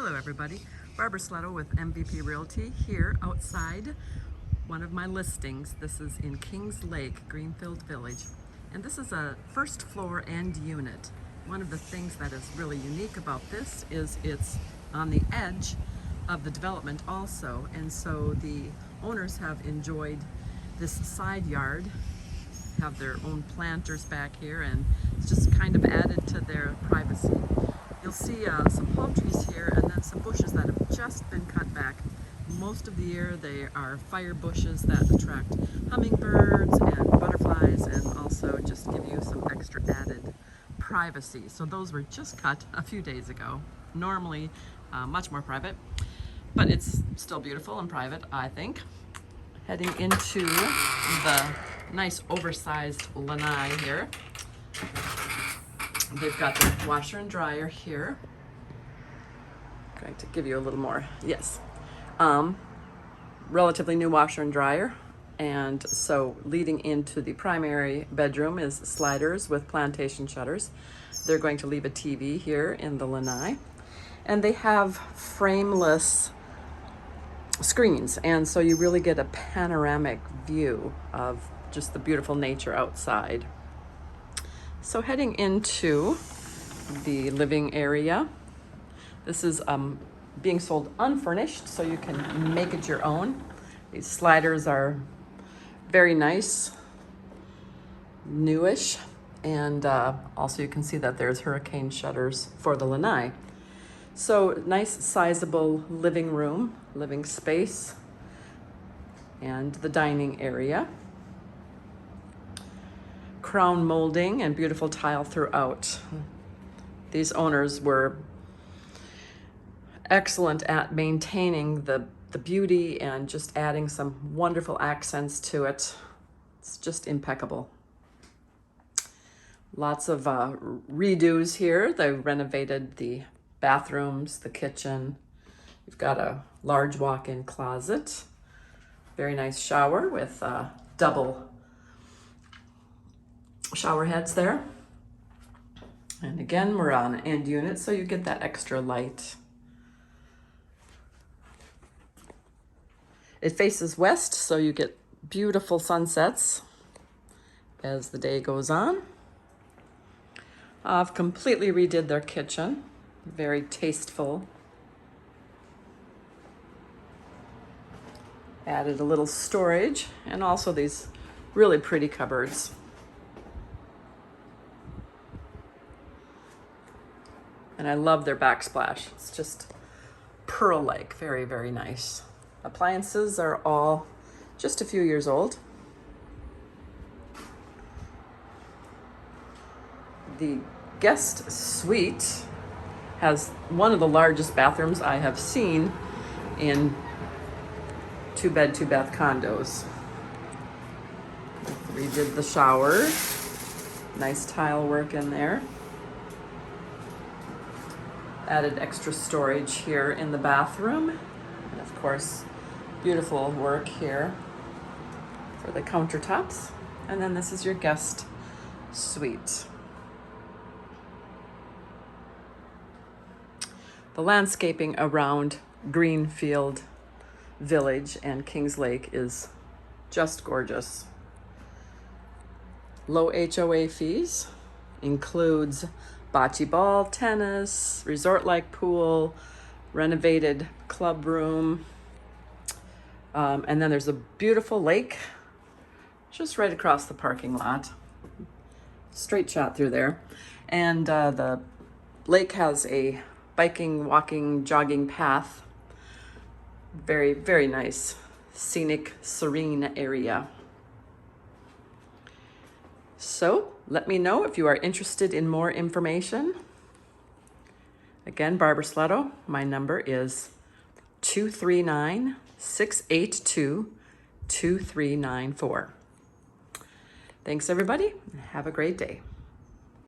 Hello everybody, Barbara Sletto with MVP Realty here outside one of my listings. This is in Kings Lake, Greenfield Village, and this is a first floor end unit. One of the things that is really unique about this is it's on the edge of the development also, and so the owners have enjoyed this side yard, have their own planters back here, and it's just kind of added to their privacy. You'll see some palm trees here and then some bushes that have just been cut back. Most of the year they are fire bushes that attract hummingbirds and butterflies and also just give you some extra added privacy. So those were just cut a few days ago. Normally much more private, but it's still beautiful and private, I think. Heading into the nice oversized lanai here. They've got the washer and dryer here. Going to give you a little more. Yes. Relatively new washer and dryer. And so leading into the primary bedroom is sliders with plantation shutters. They're going to leave a TV here in the lanai. And they have frameless screens. And so you really get a panoramic view of just the beautiful nature outside. So heading into the living area, this is being sold unfurnished, so you can make it your own. These sliders are very nice, newish, and also you can see that there's hurricane shutters for the lanai. So nice sizable living room, living space, and the dining area. Crown molding and beautiful tile throughout. These owners were excellent at maintaining the beauty and just adding some wonderful accents to it. It's just impeccable. Lots of redos here. They renovated the bathrooms, the kitchen. You've got a large walk-in closet. Very nice shower with double shower heads there. And again, we're on an end unit, so you get that extra light. It faces west, so you get beautiful sunsets as the day goes on. I've completely redid their kitchen. Very tasteful. Added a little storage and also these really pretty cupboards. And I love their backsplash. It's just pearl-like, very, very nice. Appliances are all just a few years old. The guest suite has one of the largest bathrooms I have seen in two-bed, two-bath condos. Redid the shower. Nice tile work in there. Added extra storage here in the bathroom. And of course, beautiful work here for the countertops. And then this is your guest suite. The landscaping around Greenfield Village and Kings Lake is just gorgeous. Low HOA fees, includes bocce ball, tennis, resort-like pool, renovated club room, and then there's a beautiful lake just right across the parking lot. Straight shot through there. And the lake has a biking, walking, jogging path. Very, very nice, scenic, serene area. So let me know if you are interested in more information. Again, Barbara Sletto. My number is 239-682-2394. Thanks, everybody. Have a great day.